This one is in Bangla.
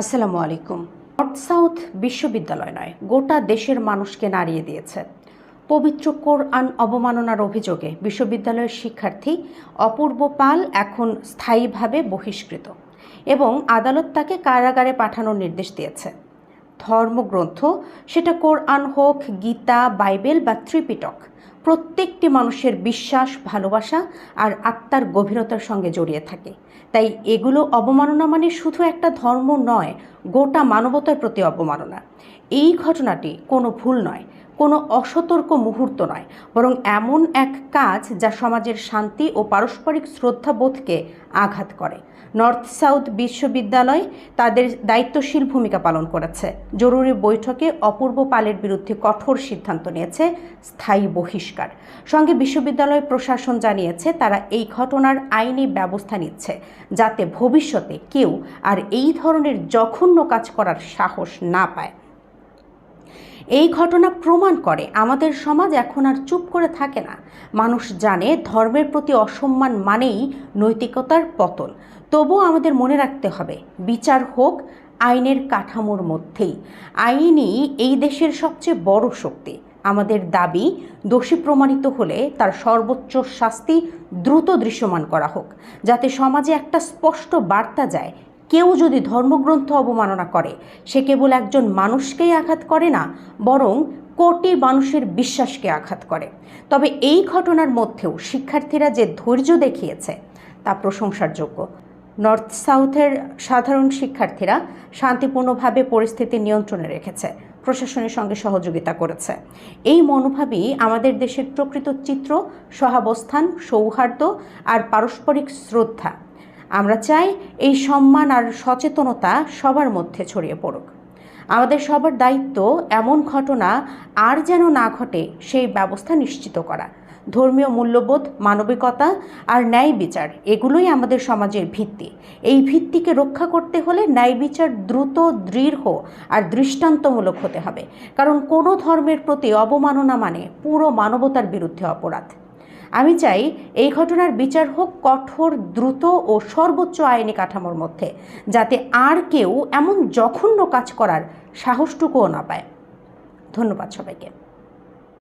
আসসালামু আলাইকুম। নর্থ সাউথ বিশ্ববিদ্যালয় নয়, গোটা দেশের মানুষকে নাড়িয়ে দিয়েছে। পবিত্র কোরআন অবমাননার অভিযোগে বিশ্ববিদ্যালয়ের শিক্ষার্থী অপূর্ব পাল এখন স্থায়ীভাবে বহিষ্কৃত এবং আদালত তাকে কারাগারে পাঠানোর নির্দেশ দিয়েছে। ধর্মগ্রন্থ, সেটা কোরআন হোক, গীতা, বাইবেল বা ত্রিপিটক, প্রত্যেকটি মানুষের বিশ্বাস, ভালোবাসা আর আত্মার গভীরতার সঙ্গে জড়িয়ে থাকে। তাই এগুলো অবমাননা মানে শুধু একটা ধর্ম নয়, গোটা মানবতার প্রতি অবমাননা। এই ঘটনাটি কোনো ভুল নয়, কোনো অসতর্ক মুহূর্ত নয়, বরং এমন এক কাজ যা সমাজের শান্তি ও পারস্পরিক শ্রদ্ধাবোধকে আঘাত করে। নর্থ সাউথ বিশ্ববিদ্যালয় তাদের দায়িত্বশীল ভূমিকা পালন করেছে। জরুরি বৈঠকে অপূর্ব পালের বিরুদ্ধে কঠোর সিদ্ধান্ত নিয়েছে, স্থায়ী বহিষ্কার। সঙ্গে বিশ্ববিদ্যালয় প্রশাসন জানিয়েছে তারা এই ঘটনার আইনি ব্যবস্থা নিচ্ছে, যাতে ভবিষ্যতে কেউ আর এই ধরনের জঘন্য কাজ করার সাহস না পায়। এই ঘটনা প্রমাণ করে আমাদের সমাজ এখন আর চুপ করে থাকে না। মানুষ জানে ধর্মের প্রতি অসম্মান মানেই নৈতিকতার পতন। তবুও আমাদের মনে রাখতে হবে, বিচার হোক আইনের কাঠামোর মধ্যেই। আইনই এই দেশের সবচেয়ে বড় শক্তি। আমাদের দাবি, দোষী প্রমাণিত হলে তার সর্বোচ্চ শাস্তি দ্রুত দৃশ্যমান করা হোক, যাতে সমাজে একটা স্পষ্ট বার্তা যায়, কেউ যদি ধর্মগ্রন্থ অবমাননা করে সে কেবল একজন মানুষকেই আঘাত করে না, বরং কোটি মানুষের বিশ্বাসকে আঘাত করে। তবে এই ঘটনার মধ্যেও শিক্ষার্থীরা যে ধৈর্য দেখিয়েছে তা প্রশংসার যোগ্য। নর্থ সাউথের সাধারণ শিক্ষার্থীরা শান্তিপূর্ণভাবে পরিস্থিতি নিয়ন্ত্রণে রেখেছে, প্রশাসনের সঙ্গে সহযোগিতা করেছে। এই মনোভাবই আমাদের দেশের প্রকৃত চিত্র, সহাবস্থান, সৌহার্দ্য আর পারস্পরিক শ্রদ্ধা। আমরা চাই এই সম্মান আর সচেতনতা সবার মধ্যে ছড়িয়ে পড়ুক। আমাদের সবার দায়িত্ব এমন ঘটনা আর যেন না ঘটে সেই ব্যবস্থা নিশ্চিত করা। ধর্মীয় মূল্যবোধ, মানবিকতা আর ন্যায় বিচার, এগুলোই আমাদের সমাজের ভিত্তি। এই ভিত্তিকে রক্ষা করতে হলে ন্যায় বিচার দ্রুত, দৃঢ় আর দৃষ্টান্তমূলক হতে হবে। কারণ কোনো ধর্মের প্রতি অবমাননা মানে পুরো মানবতার বিরুদ্ধে অপরাধ। আমি চাই এই ঘটনার বিচার হোক কঠোর, দ্রুত ও সর্বোচ্চ আইনি কাঠামোর মধ্যে, যাতে আর কেউ এমন জঘন্য কাজ করার সাহসটুকুও না পায়। ধন্যবাদ সবাইকে।